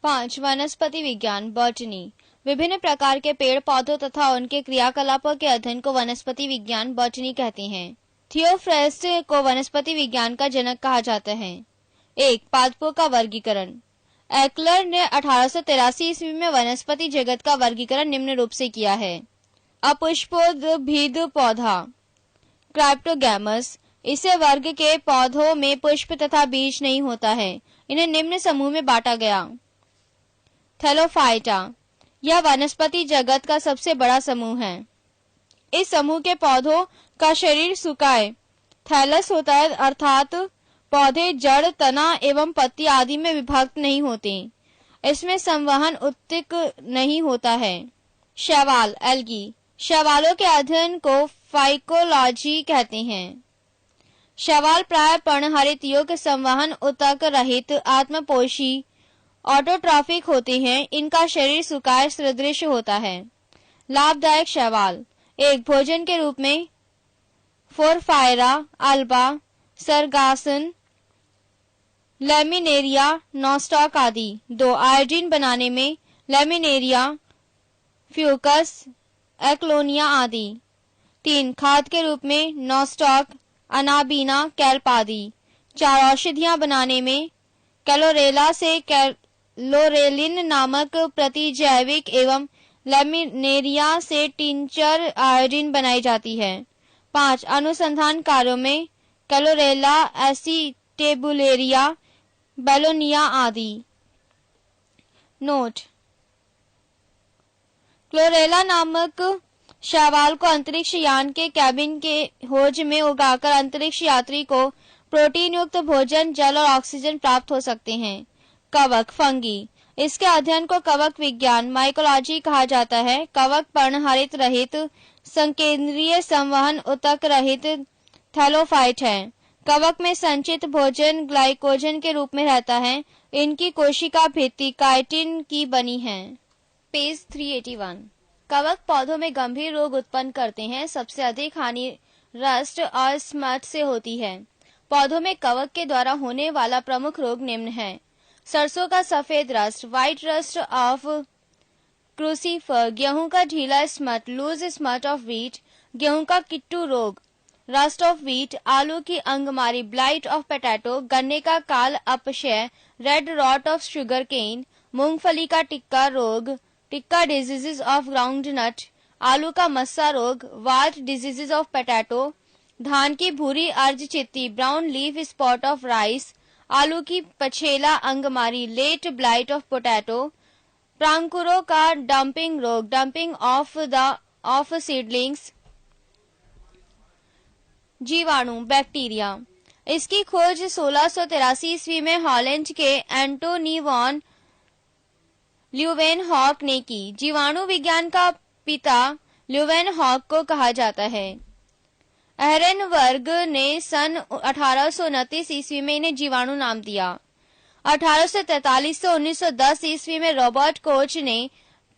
5. वनस्पति विज्ञान बॉटनी। विभिन्न प्रकार के पेड़ पौधों तथा उनके क्रियाकलापों के अध्ययन को वनस्पति विज्ञान बॉटनी कहते हैं। थियोफ्रेस्ट को वनस्पति विज्ञान का जनक कहा जाता है। 1. पादपों का वर्गीकरण। एक्लर ने 1883 ईस्वी में वनस्पति जगत का वर्गीकरण निम्न रूप से किया है। अपुष्पोद्भिद पौधा क्राइप्टोगैमस। इसे वर्ग के पौधों में पुष्प तथा बीज नहीं होता है। इन्हें निम्न समूह में बांटा गया। थैलोफाइटा। यह वनस्पति जगत का सबसे बड़ा समूह है। इस समूह के पौधों का शरीर सुकाए थैलस होता है, अर्थात पौधे जड़, तना एवं पत्ती आदि में विभक्त नहीं होते। इसमें संवहन उत्तक नहीं होता है। शैवाल एल्गी। शैवालों के अध्ययन को फाइकोलॉजी कहते हैं। शैवाल प्राय पर्णहरित युक्त, संवहन उत्तक रहित, आत्मपोषी, ऑटोट्रॉफिक होते हैं। इनका शरीर सुकाय सदृश होता है। लाभदायक शैवाल। 1. भोजन के रूप में फोरफायरा, अल्बा, सरगासन, लैमिनेरिया, नॉस्टॉक आदि। 2. आयोडीन बनाने में लैमिनेरिया, फ्यूकस, एक्लोनिया आदि। 3. खाद के रूप में नॉस्टॉक, अनाबीना, कैल्प आदि। 4. औषधियां बनाने में कैलोरेला से कैलोरेलिन नामक प्रतिजैविक एवं लैमिनेरिया से टिंचर आयोडीन बनाई जाती है। 5. अनुसंधान कार्यों में कैलोरेला, एसिटेबुलेरिया, बेलोनिया आदि। नोट: क्लोरेला नामक शैवाल को अंतरिक्ष यान के कैबिन के होज में उगाकर अंतरिक्ष यात्री को प्रोटीन युक्त भोजन, जल और ऑक्सीजन प्राप्त हो सकते हैं। कवक फंगी। इसके अध्ययन को कवक विज्ञान माइकोलॉजी कहा जाता है। कवक पर्णहरित रहित, संकेंद्रीय, संवहन उत्तक रहित थैलोफाइट है। कवक में संचित भोजन ग्लाइकोजन के रूप में रहता है। इनकी कोशिका भित्ति काइटिन की बनी है। पेज 381। कवक पौधों में गंभीर रोग उत्पन्न करते हैं। सबसे अधिक हानि रस्ट और स्मट से होती है। पौधों में कवक के द्वारा होने वाला प्रमुख रोग निम्न है: सरसों का सफेद rust, white rust of crucifer, गेहूं का ढीला smut, loose smut of wheat, गेहूं का किट्टू रोग, रस्ट ऑफ व्हीट, आलू की अंगमारी, ब्लाइट ऑफ पोटैटो, गन्ने का काल अपक्षय, red rot of sugarcane, मूंगफली का टिक्का रोग, टिक्का डिजीजेज ऑफ ग्राउंडनट, आलू का मस्सा रोग, वाट डिजीजेज ऑफ पोटैटो, धान की भूरी अर्ज चित्ती, brown leaf spot of rice, आलू की पछेला अंगमारी, लेट ब्लाइट ऑफ पोटैटो, प्रांकुरों का डंपिंग रोग, डंपिंग ऑफ सीडलिंग्स। जीवाणु बैक्टीरिया। इसकी खोज 1683 ईस्वी में हॉलैंड के एंटोनी वॉन ल्यूवेनहॉक ने की। जीवाणु विज्ञान का पिता ल्यूवेनहॉक को कहा जाता है। एहरेनवर्ग ने सन 1829 ईस्वी में इन्हें जीवाणु नाम दिया। 1843 से 1910 ईस्वी में रॉबर्ट कोच ने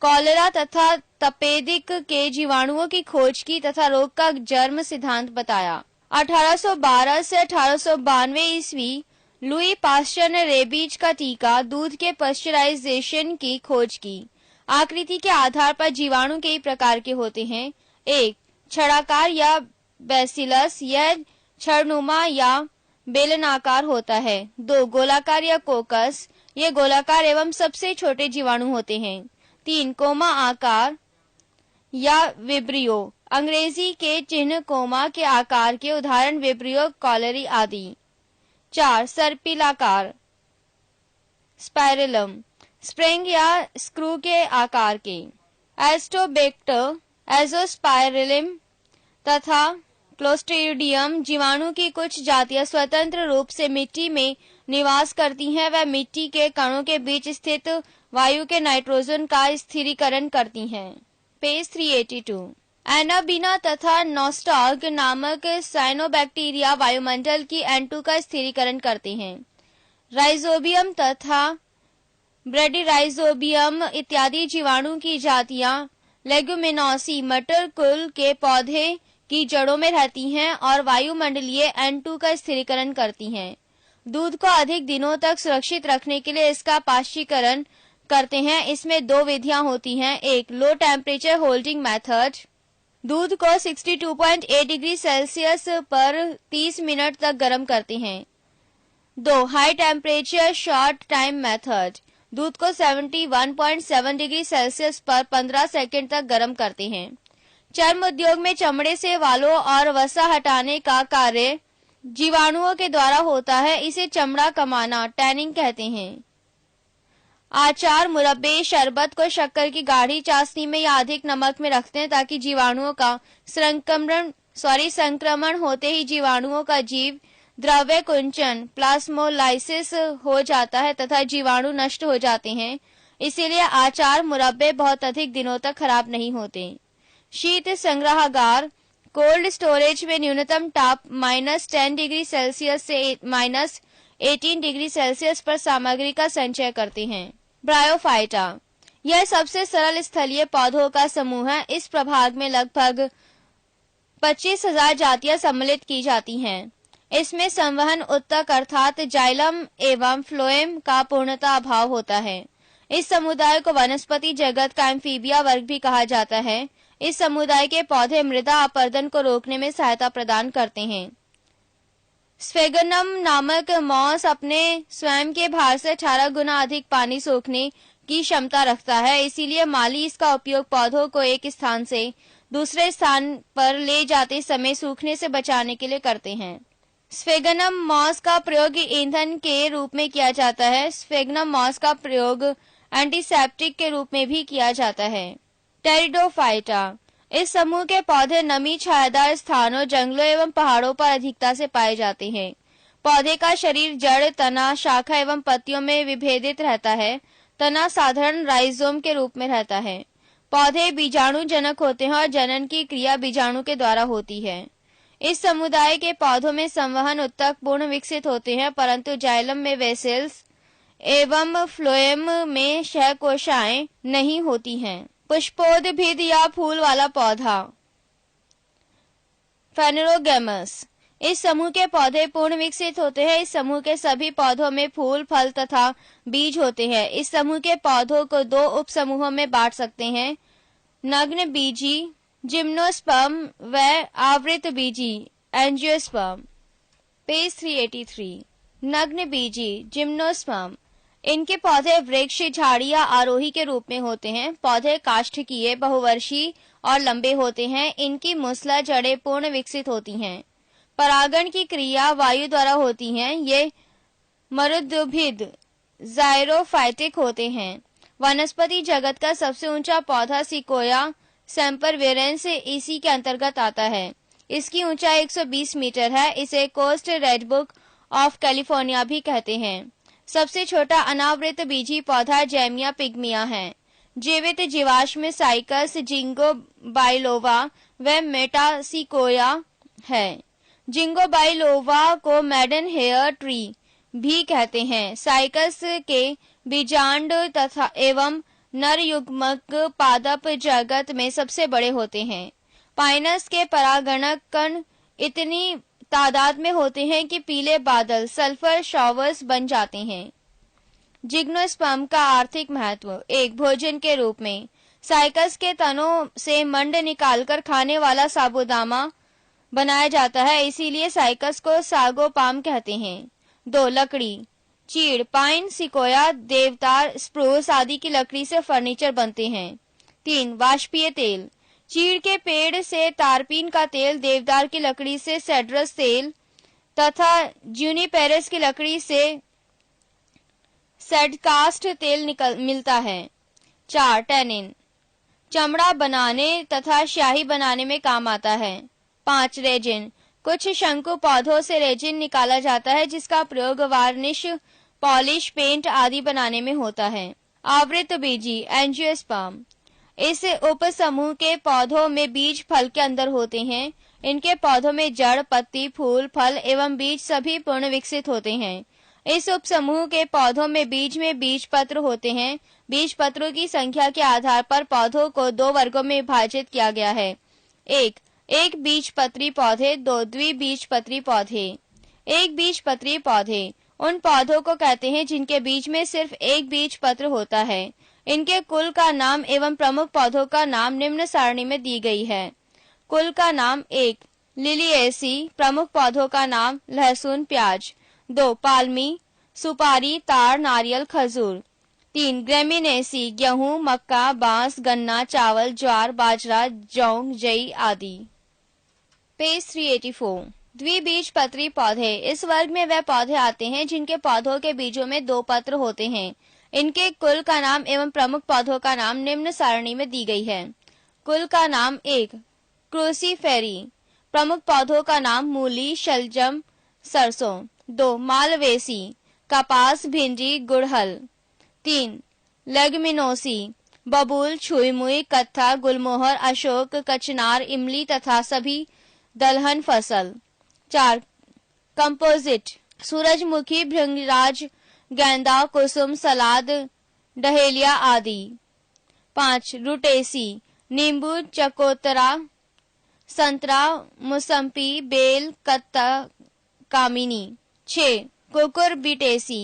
कॉलेरा तथा तपेदिक के जीवाणुओं की खोज की तथा रोग का जन्म सिद्धांत बताया। 1812 से 1892 ईस्वी लुई पास्चर ने रेबीज का टीका, दूध के पाश्चराइजेशन की खोज की। आकृति के आधार पर जीवाणु कई प्रकार के होते हैं। 1. छड़ाकार या बैसिलस, यह छड़नुमा या बेलनाकार होता है। 2. गोलाकार या कोकस, ये गोलाकार एवं सबसे छोटे जीवाणु होते हैं। 3. कोमा आकार या विब्रियो, अंग्रेजी के चिन्ह कोमा के आकार के, उदाहरण विब्रियो, कॉलेरी आदि। 4. सर्पिलाकार, स्पाइरलम, स्प्रिंग या स्क्रू के आकार के। एस्टोबैक्टर, एजोस्पाइरलिम तथा क्लोस्ट्रीडियम जीवाणु की कुछ जातियां स्वतंत्र रूप से मिट्टी में निवास करती हैं। वह मिट्टी के कणों के बीच स्थित वायु के नाइट्रोजन का स्थिरीकरण करती हैं। पेज 382। एनाबीना तथा नॉस्टॉक नामक साइनोबैक्टीरिया वायुमंडल की N2 का स्थिरीकरण करते हैं। राइजोबियम तथा ब्रेडिराइजोबियम इत्यादि जीवाणु की जातियां लेगुमिनोसी मटर कुल के पौधे की जड़ों में रहती हैं और वायुमंडलीय N2 का स्थिरीकरण करती हैं। दूध को अधिक दिनों तक सुरक्षित रखने के लिए इसका पाश्चीकरण करते हैं। इसमें दो विधियां होती हैं। एक, लो टेम्परेचर होल्डिंग मेथड, दूध को 62.8 डिग्री सेल्सियस पर 30 मिनट तक गर्म करते हैं। दो, high temperature short time method, दूध को 71.7 डिग्री सेल्सियस पर 15 सेकंड तक गर्म करते हैं। चर्म उद्योग में चमड़े से वालों और वसा हटाने का कार्य जीवाणुओं के द्वारा होता है। इसे चमड़ा कमाना, टैनिंग कहते हैं। आचार, मुरब्बे, शरबत को शक्कर की गाढ़ी चाशनी में या अधिक नमक में रखते हैं ताकि जीवाणुओं का संक्रमण होते ही जीवाणुओं का जीव द्रव्य कुंचन प्लाज्मोलाइसिस हो जाता है तथा जीवाणु नष्ट हो जाते हैं। इसीलिए आचार, मुरब्बे बहुत अधिक दिनों तक खराब नहीं होते। शीत संग्रहागार, कोल्ड स्टोरेज में न्यूनतम ताप -10 डिग्री सेल्सियस से -18 डिग्री सेल्सियस पर सामग्री का संचय करते हैं। ब्रायोफाइटा, यह सबसे सरल स्थलीय पौधों का समूह है। इस प्रभाग में लगभग 25,000 जातियां सम्मिलित की जाती हैं। इसमें संवहन उत्तक अर्थात जाइलम एवं फ्लोएम का पूर्णतः अभाव होता है। इस समुदाय को वनस्पति जगत का एम्फीबिया वर्ग भी कहा जाता है। इस समुदाय के पौधे मृदा अपरदन को रोकने में सहायता प्रदान करते हैं। स्फेगनम नामक मॉस अपने स्वयं के भार से 18 गुना अधिक पानी सोखने की क्षमता रखता है। इसीलिए माली इसका उपयोग पौधों को एक स्थान से दूसरे स्थान पर ले जाते समय सूखने से बचाने के लिए करते हैं। स्फेगनम मॉस का प्रयोग ईंधन के रूप में किया जाता है। स्फेगनम मॉस का प्रयोग एंटीसेप्टिक के रूप में भी किया जाता है। टेरिडोफाइटा, इस समूह के पौधे नमी छायादार स्थानों, जंगलों एवं पहाड़ों पर अधिकता से पाए जाते हैं। पौधे का शरीर जड़, तना, शाखा एवं पत्तियों में विभेदित रहता है। तना साधारण राइजोम के रूप में रहता है। पौधे बीजाणु जनक होते हैं और जनन की क्रिया बीजाणु के द्वारा होती है। इस समुदाय के पौधों में संवहन उत्तक पूर्ण विकसित होते हैं, परंतु जाइलम में वेसेल्स एवं फ्लोएम में शहकोशाएं नहीं होती हैं। पुष्पोद्भिद या फूल वाला पौधा, फेनेरोगैमस, इस समूह के पौधे पूर्ण विकसित होते हैं। इस समूह के सभी पौधों में फूल, फल तथा बीज होते हैं। इस समूह के पौधों को दो उप समूहों में बांट सकते हैं, नग्न बीजी जिम्नोस्पर्म व आवृत बीजी एंजियोस्पर्म। पेज 383। नग्न बीजी जिम्नोस्पर्म, इनके पौधे वृक्ष, झाड़ी या आरोही के रूप में होते हैं। पौधे काष्ठकीय, बहुवर्षीय और लंबे होते हैं। इनकी मूसला जड़ें पूर्ण विकसित होती हैं। परागण की क्रिया वायु द्वारा होती है। ये मरुद्भिद जायरोफाइटिक होते हैं। वनस्पति जगत का सबसे ऊंचा पौधा सिकोया सेम्परवेरेंस इसी के अंतर्गत आता है। इसकी ऊंचाई 120 मीटर है। इसे कोस्ट रेडबुक ऑफ कैलिफोर्निया भी कहते हैं। सबसे छोटा अनावृत बीजी पौधा जैमिया पिग्मिया है। जीवित जीवाश्म साइकस, जिंगो बाइलोवा व मेटासिकोया है। जिंगो बाइलोवा को मैडन हेयर ट्री भी कहते हैं। साइकस के बीजांड तथा एवं नर युग्मक पादप जगत में सबसे बड़े होते हैं। पाइनस के परागणक कण इतनी तादाद में होते हैं कि पीले बादल सल्फर शॉवर्स बन जाते हैं। जिम्नोस्पर्म का आर्थिक महत्व, एक, भोजन के रूप में साइकस के तनों से मंड निकालकर खाने वाला साबूदाना बनाया जाता है, इसीलिए साइकस को सागो पाम कहते हैं। दो, लकड़ी, चीड़, पाइन, सिकोया, देवदार, स्प्रूस आदि की लकड़ी से फर्नीचर बनते हैं। तीन, वाष्पीय तेल, चीड़ के पेड़ से तारपीन का तेल, देवदार की लकड़ी से सेड्रस तेल तथा जूनिपेरस की लकड़ी से सेडकास्ट तेल मिलता है। चार, टैनिन, चमड़ा बनाने तथा स्याही बनाने में काम आता है। पांच, रेजिन, कुछ शंकु पौधों से रेजिन निकाला जाता है जिसका प्रयोग वार्निश, पॉलिश, पेंट आदि बनाने में होता है। आवृत बीजी एंजियोस्पर्म, इस उपसमूह के पौधों में बीज फल के अंदर होते हैं। इनके पौधों में जड़, पत्ती, फूल, फल एवं बीज सभी पूर्ण विकसित होते हैं। इस उपसमूह के पौधों में बीज पत्र होते हैं। बीज पत्रों की संख्या के आधार पर पौधों को दो वर्गों में विभाजित किया गया है। एक बीजपत्री पौधे, दो द्विबीजपत्री पौधे। एक बीजपत्री पौधे उन पौधों को कहते हैं जिनके बीज में सिर्फ एक बीज पत्र होता है। इनके कुल का नाम एवं प्रमुख पौधों का नाम निम्न सारणी में दी गई है। कुल का नाम: 1 लिलिएसी, प्रमुख पौधों का नाम लहसुन प्याज। 2 पाल्मी, सुपारी ताड़ नारियल खजूर। 3 ग्रेमिनेसी, गेहूं मक्का बांस गन्ना चावल ज्वार बाजरा जौ जई आदि। पेज 384। द्विबीजपत्री पौधे। इस वर्ग में वह पौधे आते हैं जिनके पौधों के बीजों में 2 पत्र होते हैं। इनके कुल का नाम एवं प्रमुख पौधों का नाम निम्न सारणी में दी गई है। कुल का नाम: 1 क्रूसीफेरी, प्रमुख पौधों का नाम मूली शलजम सरसों। 2 मालवेसी, कपास भिंडी गुड़हल। 3 लेगमिनोसी, बबूल छुईमुई कत्था गुलमोहर अशोक कचनार इमली तथा सभी दलहन फसल। 4 कंपोजिट, सूरजमुखी भृंगराज गेंदा कुसुम सलाद डहेलिया आदि। 5 रुटेसी, नींबू चकोतरा संतरा मुसम्पी बेल कत्ता कामिनी। 6 कुकुरबिटेसी,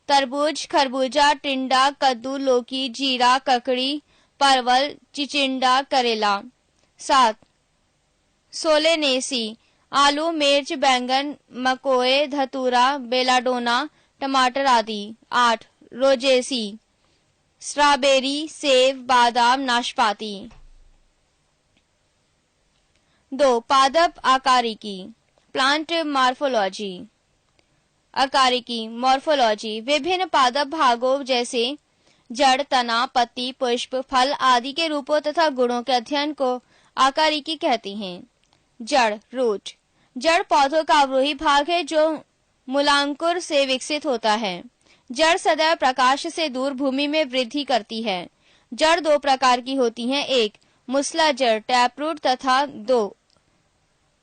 तरबूज खरबूजा टिंडा कद्दू लौकी जीरा ककड़ी परवल चिचिंडा करेला। 7 सोलेनेसी, आलू मिर्च बैंगन मकोए धतूरा बेलाडोना टमाटर आदि। 8 रोजेसी, स्ट्रॉबेरी सेब बादाम नाशपाती। 2 पादप आकारिकी, प्लांट मॉर्फोलॉजी। आकारिकी मॉर्फोलॉजी, विभिन्न पादप भागों जैसे जड़ तना पत्ती पुष्प फल आदि के रूपों तथा गुणों के अध्ययन को आकारिकी कहती हैं। जड़ रूट, जड़ पौधों का अवरोही भाग है जो मूलांकुर से विकसित होता है। जड़ सदैव प्रकाश से दूर भूमि में वृद्धि करती है। जड़ 2 प्रकार की होती हैं, 1 मूसला जड़ टैपरूट तथा 2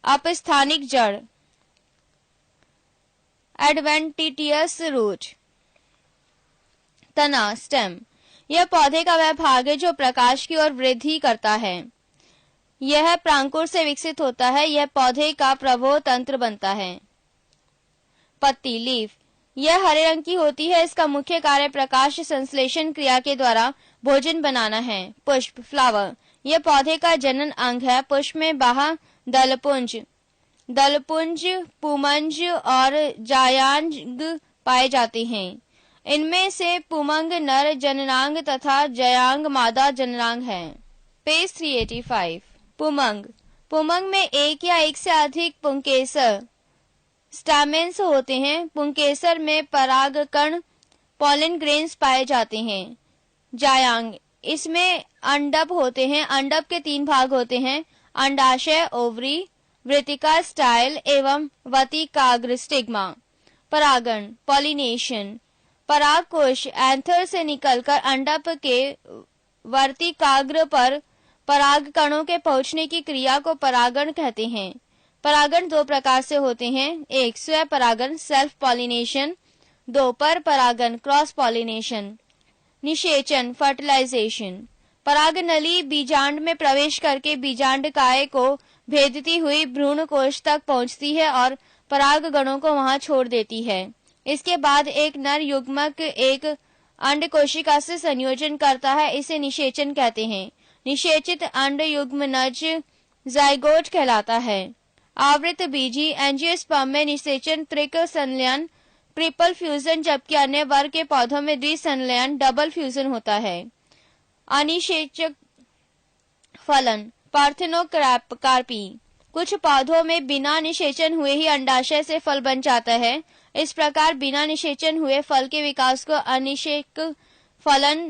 अपस्थानिक जड़ एडवेंटिटियस रूट। तना स्टेम, यह पौधे का वह भाग है जो प्रकाश की ओर वृद्धि करता है। यह प्रांकुर से विकसित होता है। यह पौधे का प्रभो तंत्र बनता है। पत्ती लीफ, यह हरे रंग की होती है। इसका मुख्य कार्य प्रकाश संश्लेषण क्रिया के द्वारा भोजन बनाना है। पुष्प फ्लावर, यह पौधे का जनन अंग है। पुष्प में बाह्य दलपुंज दलपुंज पुमंज और जायांग पाए जाते हैं। इनमें से पुमंग नर जननांग तथा जयांग मादा जननांग है। पेज 385। पुमंग, पुमंग में एक या एक से अधिक पुंकेसर स्टैमेन्स होते हैं। पुंकेसर में परागकण पॉलन ग्रेन्स पाए जाते हैं। जायांग, इसमें अंडप होते हैं। अंडप के 3 भाग होते हैं, अंडाशय ओवरी वृत्तिका स्टाइल एवं वतिकाग्र स्टिग्मा। परागण पॉलिनेशन, परागकोश एंथर से निकलकर अंडप के वर्तिकाग्र पर पराग कणों के पहुंचने की क्रिया को परागण कहते हैं। परागण 2 प्रकार से होते हैं, 1 स्व परागण सेल्फ पॉलिनेशन, 2 पर परागण क्रॉस पॉलिनेशन। निषेचन फर्टिलाइजेशन, पराग नली बीजांड में प्रवेश करके बीजांडकाय को भेदती हुई भ्रूण कोश तक पहुंचती है और पराग गणों को वहां छोड़ देती है। इसके बाद एक नर युग्मक एक अंड कोशिका से संयोजन करता है। इसे निषेचन कहते हैं। निषेचित अंड युग्मनज जाइगोट कहलाता है। आवृत बीजी एंजियोस्पर्म में निषेचन त्रिक संलयन ट्रिपल फ्यूजन, जबकि अन्य वर्ग के पौधों में द्विसंलयन डबल फ्यूजन होता है। अनिषेचक फलन पार्थेनोकार्पी, कुछ पौधों में बिना निषेचन हुए ही अंडाशय से फल बन जाता है। इस प्रकार बिना निषेचन हुए फल के विकास को अनिषेक फलन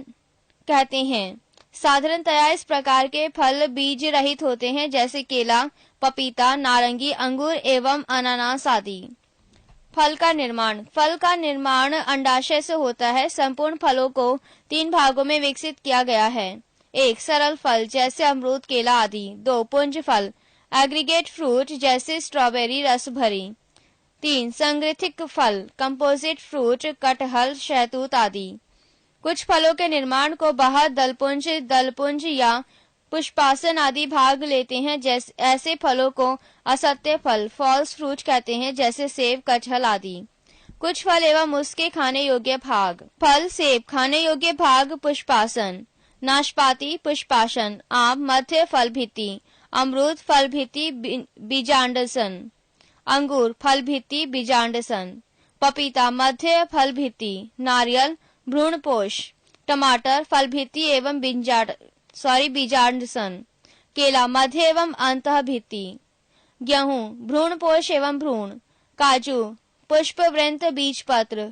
कहते हैं। साधारणतया इस प्रकार के फल बीज रहित होते हैं, जैसे केला पपीता नारंगी अंगूर एवं अनानास आदि। फल का निर्माण, फल का निर्माण अंडाशय से होता है। संपूर्ण फलों को 3 भागों में विकसित किया गया है। 1 सरल फल जैसे अमरूद केला आदि। 2 पुंज फल एग्रीगेट फ्रूट जैसे स्ट्रॉबेरी रस भरी। 3 संग्रथिक फल कंपोजिट फ्रूट कटहल शहतूत आदि। कुछ फलों के निर्माण को बाह्य दलपुंज या पुष्पासन आदि भाग लेते हैं। जैसे ऐसे फलों को असत्य फल फॉल्स फ्रूट कहते हैं, जैसे सेब कटहल आदि। कुछ फल एवं उसके खाने योग्य भाग। फल सेब खाने योग्य भाग पुष्पासन, नाशपाती पुष्पासन, आम मध्य फल भित्ति, अमरूद फल भित्ति बीजांडसन, अंगूर फल भित्ति बीजांडसन, पपीता मध्य फल भित्ति, नारियल भ्रूणपोष, टमाटर फल भित्ति एवं बीजांडसन, केला मध्य एवं अंतः भित्ति, गेहूं भ्रूणपोष एवं भ्रूण, काजू पुष्पवृंत बीजपत्र,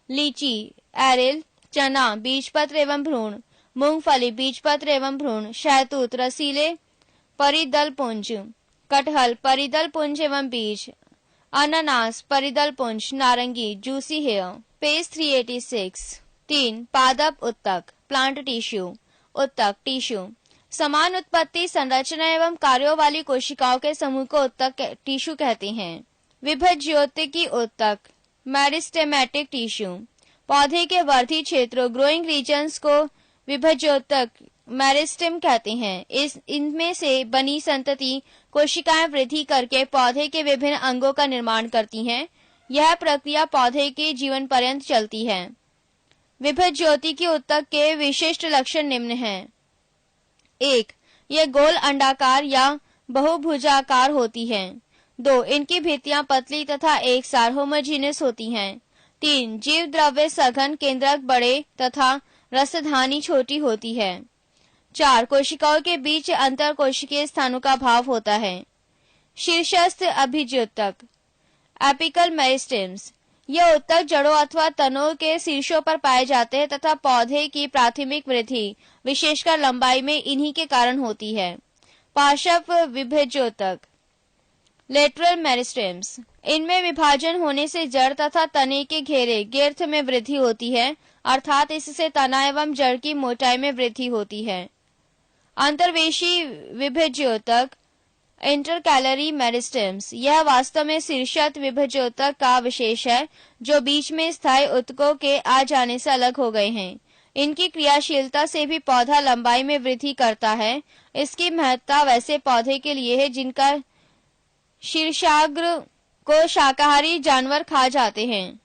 लीची एरिल, चना बीजपत्र एवं भ्रूण, मूंगफली बीजपत्र एवं भ्रूण, शहतूत रसीले परिदल पुंज, कटहल परिदल पुंज एवं बीज, अनानास परिदल पुंज, नारंगी जूसी हेयर। पेज 386। 3 पादप उत्तक प्लांट टिश्यू। उत्तक टिश्यू समान उत्पत्ति संरचना एवं कार्यों वाली कोशिकाओं के समूह को उत्तक टिश्यू कहते हैं। विभज्योतिकी उत्तक मेरिस्टेमेटिक टिश्यू पौधे के वर्धी क्षेत्रों ग्रोइंग रीजन्स को विभज्योतक मेरिस्टेम कहते हैं। इनमें से बनी संतति कोशिकाएं वृद्धि करके पौधे के विभिन्न अंगों का निर्माण करती हैं। यह प्रक्रिया पौधे के जीवन पर्यंत चलती है। विभज्योतिकी उत्तक के विशिष्ट लक्षण निम्न हैं। 1. यह गोल अंडाकार या बहुभुजाकार होती है। 2. इनकी भित्तियां पतली तथा एक सार होमोजीनियस होती हैं। 3. जीव द्रव्य सघन केंद्रक बड़े तथा रसधानी छोटी होती है। 4. कोशिकाओं के बीच अंतर कोशिकीय स्थानों का अभाव होता है। शीर्षस्थ अभिज्योतक एपिकल मेरिस्टेम्स यह उत्तक जड़ों अथवा तनों के शीर्षों पर पाए जाते हैं तथा पौधे की प्राथमिक वृद्धि विशेषकर लंबाई में इन्हीं के कारण होती है। पार्श्व विभज्योतक लेटरल मेरिस्टेम्स इनमें विभाजन होने से जड़ तथा तने के घेरे गिर्थ में वृद्धि होती है, अर्थात इससे तना एवं जड़ की मोटाई में वृद्धि होती है। अंतर्वेशी विभज्योतक इंटरकैलरी मेरिस्टेम्स यह वास्तव में शीर्षस्थ विभज्योतक का विशेष है जो बीच में स्थायी उत्तकों के आ जाने से अलग हो गए हैं। इनकी क्रियाशीलता से भी पौधा लंबाई में वृद्धि करता है। इसकी महत्ता वैसे पौधे के लिए है जिनका शीर्षाग्र को शाकाहारी जानवर खा जाते हैं।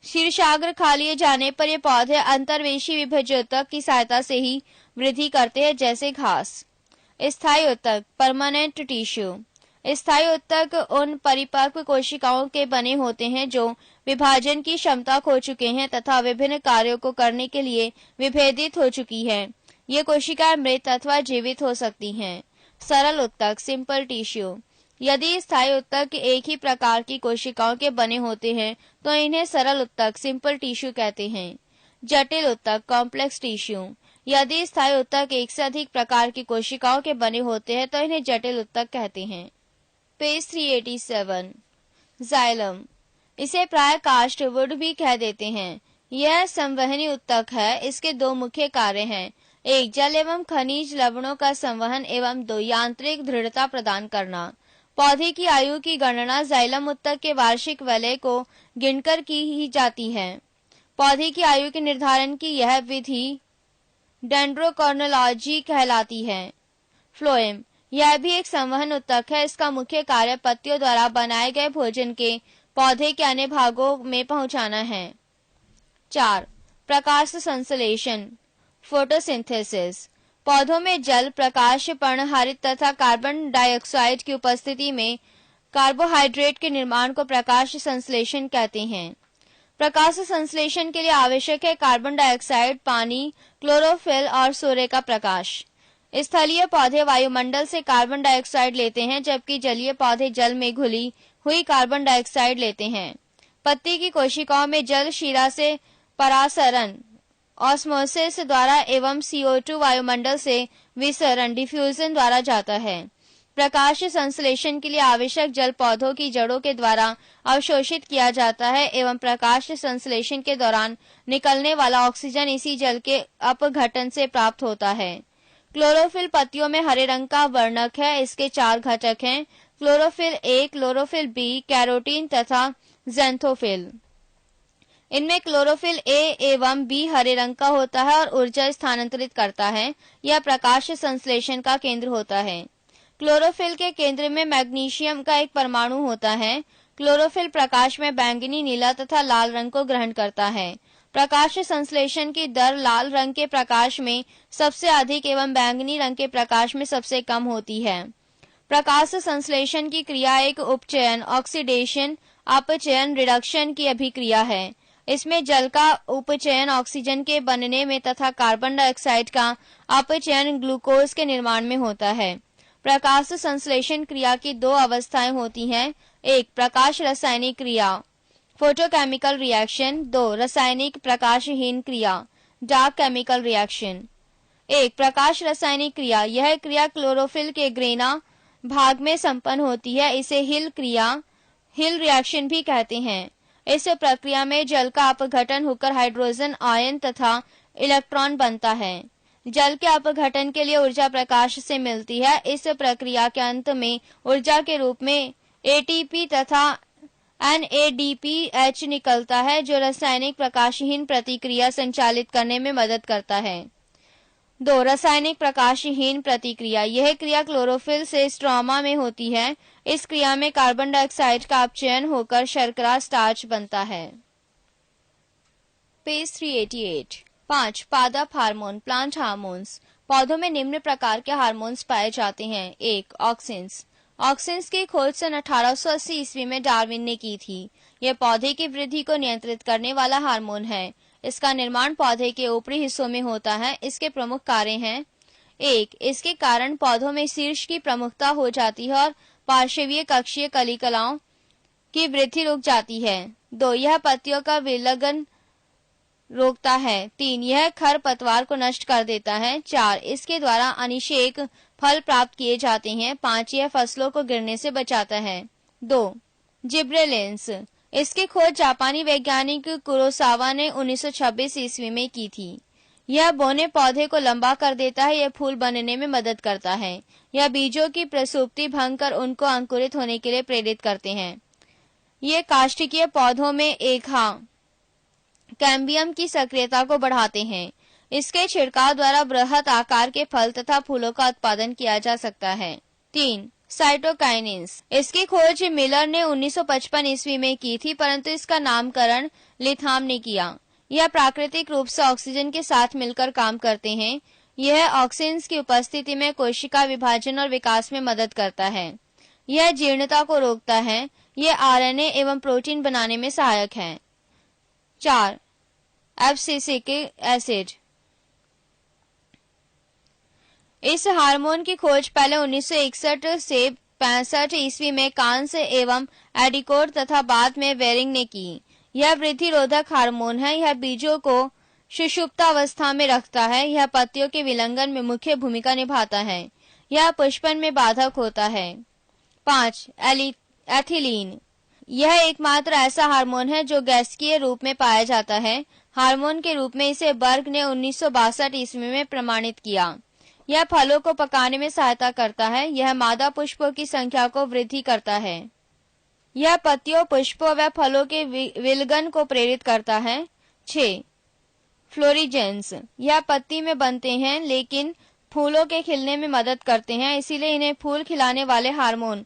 शीर्षाग्र खा लिए जाने पर ये पौधे अंतर्वेशी विभज्योतक की सहायता से ही वृद्धि करते हैं, जैसे घास। स्थायी उत्तक परमानेंट टिश्यू स्थायी उत्तक उन परिपक्व कोशिकाओं के बने होते हैं जो विभाजन की क्षमता खो चुके हैं तथा विभिन्न कार्यों को करने के लिए विभेदित हो चुकी है। ये कोशिकाएं मृत अथवा जीवित हो सकती हैं। सरल उत्तक सिंपल टिश्यू यदि स्थायी उत्तक एक ही प्रकार की कोशिकाओं के बने होते हैं तो इन्हें सरल उत्तक सिंपल टिश्यू कहते हैं। जटिल उत्तक कॉम्प्लेक्स टिश्यू यदि स्थायी उत्तक एक से अधिक प्रकार की कोशिकाओं के बने होते हैं तो इन्हें जटिल उत्तक कहते हैं। पेज 387 जाइलम इसे प्राय कास्ट वुड भी कह देते हैं। यह संवहनी उत्तक है। इसके दो मुख्य कार्य हैं। 1. जल एवं खनिज लवणों का संवहन एवं 2. यांत्रिक दृढ़ता प्रदान करना। पौधे की आयु की गणना जाइलम उत्तक के वार्षिक वलय को गिनकर की ही जाती है। पौधे की आयु के निर्धारण की यह विधि डेंड्रोक्रोनोलॉजी कहलाती है। फ्लोएम यह भी एक संवहन उत्तक है। इसका मुख्य कार्य पत्तियों द्वारा बनाए गए भोजन के पौधे के अन्य भागों में पहुंचाना है। 4. प्रकाश संश्लेषण फोटोसिंथेसिस पौधों में जल प्रकाश पर्णहरित तथा कार्बन डाइऑक्साइड की उपस्थिति में कार्बोहाइड्रेट के निर्माण को प्रकाश संश्लेषण कहते हैं। प्रकाश संश्लेषण के लिए आवश्यक है कार्बन डाइऑक्साइड, पानी, क्लोरोफिल और सूर्य का प्रकाश। स्थलीय पौधे वायुमंडल से कार्बन डाइऑक्साइड लेते हैं जबकि जलीय पौधे जल में घुली हुई कार्बन डाइऑक्साइड लेते हैं। पत्ती की कोशिकाओं में जल शिरा से परासरण ऑस्मोसिस द्वारा एवं CO2 वायुमंडल से विसरण डिफ्यूजन द्वारा जाता है। प्रकाश संश्लेषण के लिए आवश्यक जल पौधों की जड़ों के द्वारा अवशोषित किया जाता है एवं प्रकाश संश्लेषण के दौरान निकलने वाला ऑक्सीजन इसी जल के अपघटन से प्राप्त होता है। क्लोरोफिल पत्तियों में हरे रंग का वर्णक है। इसके 4 घटक हैं chlorophyll A, chlorophyll B, carotene तथा ज़ैंथोफिल। इनमें क्लोरोफिल A एवं B हरे रंग का होता है और ऊर्जा स्थानांतरित करता है। यह प्रकाश संश्लेषण का केंद्र होता है। क्लोरोफिल के केंद्र में मैग्नीशियम का एक परमाणु होता है। क्लोरोफिल प्रकाश में बैंगनी, नीला तथा लाल रंग को ग्रहण करता है। प्रकाश संश्लेषण की दर लाल रंग के प्रकाश में सबसे अधिक एवं बैंगनी रंग के प्रकाश में सबसे कम होती है। प्रकाश संश्लेषण की क्रिया एक उपचयन, ऑक्सीडेशन, अपचयन, रिडक्शन की अभिक्रिया है। इसमें जल का उपचयन ऑक्सीजन के बनने में तथा कार्बन डाइऑक्साइड का अपचयन ग्लूकोज के निर्माण में होता है। प्रकाश संश्लेषण क्रिया की दो अवस्थाएं होती हैं। एक, प्रकाश रासायनिक क्रिया, फोटोकेमिकल रिएक्शन। दो, रासायनिक प्रकाशहीन क्रिया, डार्क केमिकल रिएक्शन। एक, प्रकाश रासायनिक क्रिया। यह क्रिया क्लोरोफिल के ग्रेना भाग में संपन्न होती है। इसे हिल क्रिया, हिल रिएक्शन भी कहते हैं। इस प्रक्रिया में जल का अपघटन होकर हाइड्रोजन आयन तथा इलेक्ट्रॉन बनता है। जल के अपघटन के लिए ऊर्जा प्रकाश से मिलती है। इस प्रक्रिया के अंत में ऊर्जा के रूप में एटीपी तथा NADPH निकलता है, जो रासायनिक प्रकाशहीन प्रतिक्रिया संचालित करने में मदद करता है। दो, रासायनिक प्रकाशहीन प्रतिक्रिया। यह क्रिया क्लोरोफिल से स्ट्रोमा में होती है। इस क्रिया में कार्बन डाइऑक्साइड का अपचयन होकर शर्करा स्टार्च बनता है। पेज 388। 5. पादप हार्मोन, प्लांट हार्मोन्स। पौधों में निम्न प्रकार के हार्मोन्स पाए जाते हैं। 1. ऑक्सिन्स। ऑक्सिन्स की खोज सन 1880 ईस्वी में डार्विन ने की थी। यह पौधे की वृद्धि को नियंत्रित करने वाला हार्मोन है। इसका निर्माण पौधे के ऊपरी हिस्सों में होता है। इसके प्रमुख कार्य हैं: 1. इसके कारण पौधों में शीर्ष की प्रमुखता हो जाती है और पार्श्वीय कक्षीय कलिकलाओं की वृद्धि रुक जाती है। 2. यह पत्तियों का विलयन रोकता है। 3. यह खरपतवार को नष्ट कर देता है। 4. इसके द्वारा अनिषेक फल प्राप्त किए जाते हैं। 5. यह फसलों को गिरने से बचाता है। 2. जिब्रेलिन्स। इसकी खोज जापानी वैज्ञानिक कुरोसावा ने 1926 ईस्वी में की थी। यह बौने पौधे को लंबा कर देता है। यह फूल बनने में मदद करता है। यह बीजों की प्रसुप्ति भंग कर उनको अंकुरित होने के लिए प्रेरित करते हैं। ये काष्ठकीय पौधों में एखा कैम्बियम की सक्रियता को बढ़ाते हैं। इसके छिड़काव द्वारा बृहत आकार के फल तथा फूलों का उत्पादन किया जा सकता है। 3. साइटोकाइनिन्स। इसकी खोज मिलर ने 1955 ईस्वी में की थी, परंतु इसका नामकरण लिथाम ने किया। यह प्राकृतिक रूप से ऑक्सीजन के साथ मिलकर काम करते हैं। यह ऑक्सिन्स की उपस्थिति में कोशिका विभाजन और विकास में मदद करता है। यह जीर्णता को रोकता है। यह RNA एवं प्रोटीन बनाने में सहायक है। 4. Abscisic acid. इस हार्मोन की खोज पहले 1961 से 65 ईस्वी में कांस एवं एडिकोट तथा बाद में वेरिंग ने की। यह वृद्धि रोधक हार्मोन है। यह बीजों को सुषुप्तावस्था में रखता है। यह पत्तियों के विलंघन में मुख्य भूमिका निभाता है। यह पुष्पन में बाधक होता है। 5. एथिलीन। यह एकमात्र ऐसा हार्मोन है जो गैसीय रूप में पाया जाता है। हार्मोन के रूप में इसे बर्ग ने 1962 ईस्वी में प्रमाणित किया। यह फलों को पकाने में सहायता करता है। यह मादा पुष्पों की संख्या को वृद्धि करता है। यह पत्तियों, पुष्पों व फलों के विलगन को प्रेरित करता है। 6. फ्लोरिजेंस। यह पत्ती में बनते हैं लेकिन फूलों के खिलने में मदद करते हैं, इसीलिए इन्हें फूल खिलाने वाले हार्मोन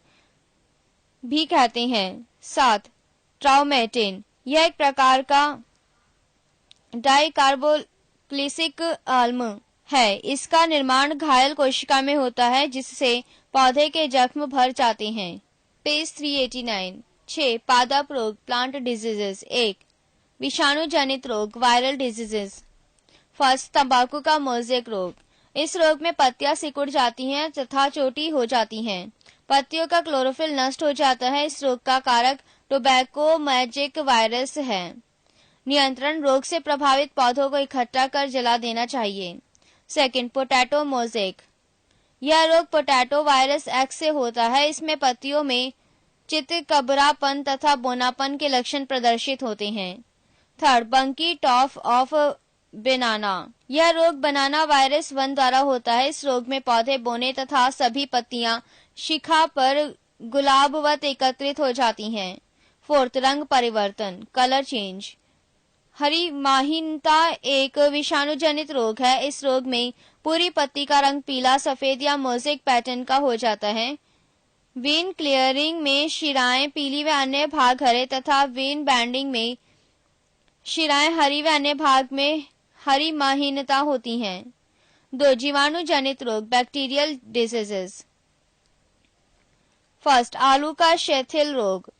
भी कहते हैं। 7. ट्राउमेटिन। यह एक प्रकार का डाइकार्बोक्सिलिक अम्ल है। इसका निर्माण घायल कोशिका में होता है, जिससे पौधे के जख्म भर जाते हैं। पेज 389। 6. पादप रोग, प्लांट डिजीजेस। 1. विषाणु जनित रोग, वायरल डिजीजेस। फर्स्ट, तंबाकू का मोज़ेक रोग। इस रोग में पत्तियां सिकुड़ जाती हैं तथा चोटी हो जाती हैं। पत्तियों का क्लोरोफिल नष्ट हो जाता है। इस रोग का कारक टोबैको मैजिक वायरस है। नियंत्रण: रोग से प्रभावित पौधों को इकट्ठा कर जला देना चाहिए। 2. Potato mosaic. यह रोग पोटैटो वायरस X से होता है। इसमें पत्तियों में चितकबरापन तथा बोनापन के लक्षण प्रदर्शित होते हैं। 3. बंकी टॉफ ऑफ बनाना। यह रोग बनाना वायरस 1 द्वारा होता है। इस रोग में पौधे बोने तथा सभी पत्तियां शिखा पर गुलाबवत एकत्रित हो जाती हैं। 4. रंग परिवर्तन, कलर चेंज। हरिमाहीनता एक विषाणु जनित रोग है। इस रोग में पूरी पत्ती का रंग पीला, सफेद या मोज़ेक पैटर्न का हो जाता है। वेन क्लियरिंग में शिराएं पीली व अन्य भाग हरे तथा वेन बैंडिंग में शिराएं हरी व अन्य भाग में हरी महीनता होती हैं। 2. जीवाणु जनित रोग बैक्टीरियल डिजीजेस। फर्स्ट, आलू का शिथिल रोग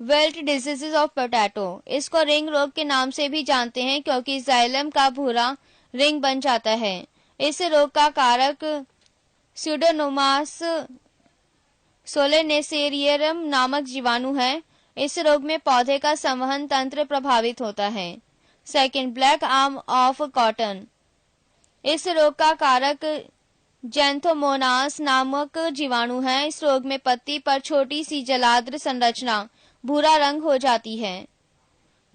विल्ट डिजीजेस ऑफ पोटैटो। इसको रिंग रोग के नाम से भी जानते हैं क्योंकि जाइलम का भूरा रिंग बन जाता है। इस रोग का कारक स्यूडोमोनास सोलेनेसेरियम नामक जीवाणु है। इस रोग में पौधे का संवहन तंत्र प्रभावित होता है। Second, black arm of cotton. इस रोग का कारक जैंथोमोनास नामक जीवाणु है। इस रोग में पत्ती पर छोटी सी जलाद्र संरचना भूरा रंग हो जाती है।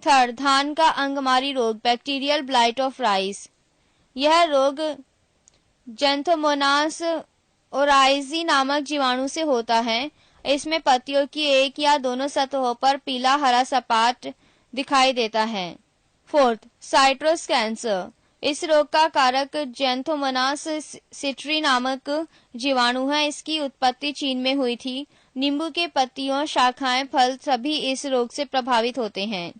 थर्ड, धान का अंगमारी रोग बैक्टीरियल ब्लाइट ऑफ राइस। यह रोग जैंथोमोनास ओराइजी नामक जीवाणु से होता है। इसमें पत्तियों की एक या दोनों सतहों पर पीला हरा सपाट दिखाई देता है। Fourth, citrus cancer. इस रोग का कारक जैंथोमोनास सिट्री नामक जीवाणु है। इसकी उत्पत्ति चीन में हुई थी। नींबू के पत्तियों, शाखाएं, फल सभी इस रोग से प्रभावित होते हैं।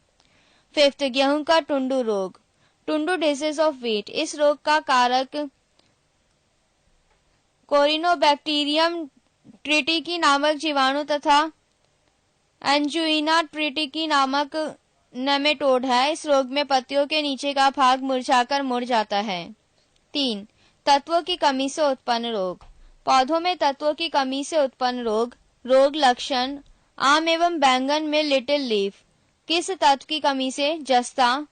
फिफ्थ, गेहूं का टुंडू रोग टुंडू डिजीज ऑफ व्हीट। इस रोग का कारक कोरिनोबैक्टीरियम ट्रिटिकी नामक जीवाणु तथा एंजुइना ट्रिटिकी नामक नेमेटोड है। इस रोग में पत्तियों के नीचे का भाग मुरझाकर मुड़ जाता है। 3. तत्वों की कमी से उत्पन्न रोग। पौधों में तत्वों की कमी से उत्पन्न रोग लक्षण आम एवं बैंगन में लिटिल लीफ। किस तत्व की कमी से? जस्ता।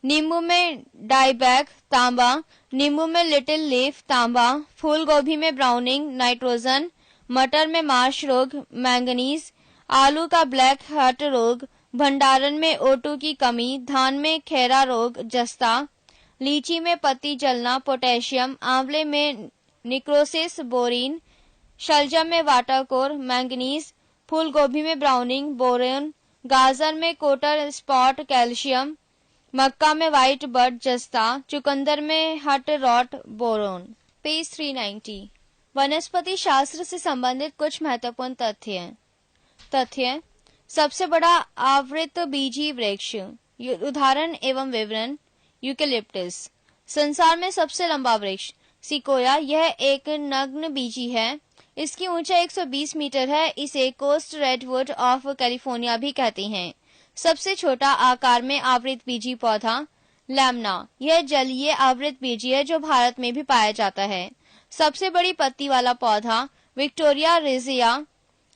नींबू में डाइबैक तांबा, नींबू में लिटिल लीफ तांबा, फूल गोभी में ब्राउनिंग नाइट्रोजन, मटर में मार्श रोग मैंगनीज, आलू का ब्लैक हर्ट रोग, भंडारण में O2 की कमी, धान में खैरा रोग जस्ता, लीची में पत्ती जलना पोटेशियम, आंवले में निक्रोसिस बोरिन, शलजम में वाटाकोर मैंगनीज, फूल गोभी में ब्राउनिंग बोरोन, गाजर में कोटर स्पॉट कैल्शियम, मक्का में व्हाइट बड जस्ता, चुकंदर में हट रॉट बोरोन। पेज 390। वनस्पति शास्त्र से संबंधित कुछ महत्वपूर्ण तथ्य। सबसे बड़ा आवृत बीजी वृक्ष। उदाहरण एवं विवरण। यूकेलिप्टस। संसार में सबसे लंबा वृक्ष। सिकोया। यह एक नग्न बीजी है। इसकी ऊंचाई 120 मीटर है। इसे कोस्ट रेडवुड ऑफ कैलिफोर्निया भी कहते हैं। सबसे छोटा आकार में आवृत बीजी पौधा लैमना। यह जलीय आवृत बीजी है जो भारत में भी पाया जाता है। सबसे बड़ी पत्ती वाला पौधा विक्टोरिया रेजिया।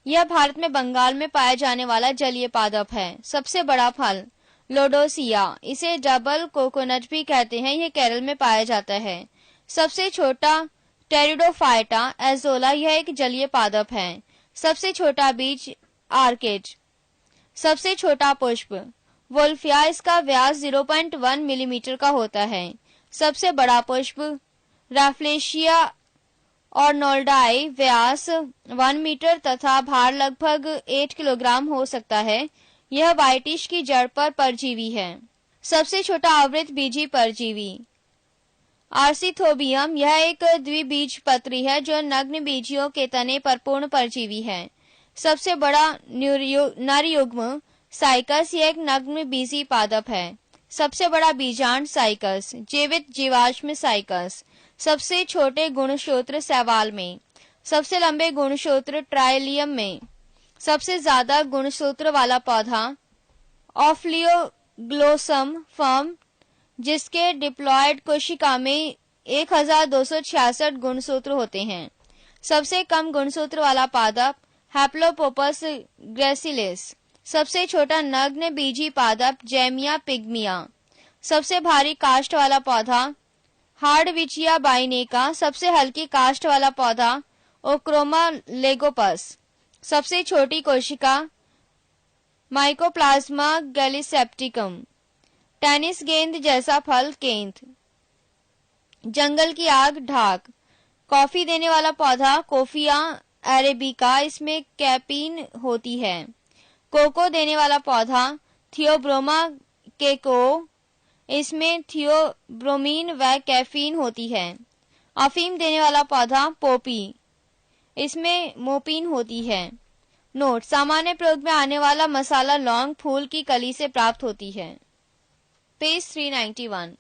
यह भारत में बंगाल में पाया जाने वाला जलीय पादप है। सबसे बड़ा फल लोडोसिया। इसे डबल कोकोनट भी कहते हैं। यह केरल में पाया जाता है। सबसे छोटा टेरिडोफाइटा एजोला। यह एक जलीय पादप है। सबसे छोटा बीज आर्किड। सबसे छोटा पुष्प वोल्फिया। इसका व्यास 0.1 मिलीमीटर का होता है। सबसे बड़ा पुष्प रैफ्लेशिया और नोल्डाई। व्यास 1 मीटर तथा भार लगभग 8 किलोग्राम हो सकता है। यह व्हाइटिश की जड़ पर परजीवी है। सबसे छोटा आवृत बीजी परजीवी आर्सिथोबियम। यह एक द्विबीजपत्री है जो नग्न बीजियों के तने पर पूर्ण परजीवी है। सबसे बड़ा नर युग्म साइकस। यह एक नग्न बीजी पादप है। सबसे बड़ा बीजांड साइकस। जीवित जीवाश्म साइकस। सबसे छोटे गुणसूत्र शैवाल में। सबसे लंबे गुणसूत्र ट्राइलियम में। सबसे ज्यादा गुणसूत्र वाला पौधा ऑफ्लियोग्लोसम फर्म, जिसके डिप्लॉयड कोशिका में 1266 गुणसूत्र होते हैं। सबसे कम गुणसूत्र वाला पादप हैप्लोपोपस ग्रेसिलिस। सबसे छोटा नग्न बीजी पादप जैमिया पिग्मिया। सबसे भारी काष्ठ वाला पौधा हार्डविचिया बाइनेका। सबसे हल्की काष्ठ वाला पौधा ओक्रोमा लेगोपस। सबसे छोटी कोशिका माइकोप्लाज्मा गैलिसेप्टिकम। टेनिस गेंद जैसा फल केंथ। जंगल की आग ढाक। कॉफी देने वाला पौधा कोफिया अरेबिका। इसमें कैफीन होती है। कोको देने वाला पौधा थियोब्रोमा केको। इसमें थियोब्रोमीन व कैफीन होती है। अफीम देने वाला पौधा पोपी इसमें मोपीन होती है। नोट: सामान्य प्रयोग में आने वाला मसाला लौंग फूल की कली से प्राप्त होती है। पेज 391।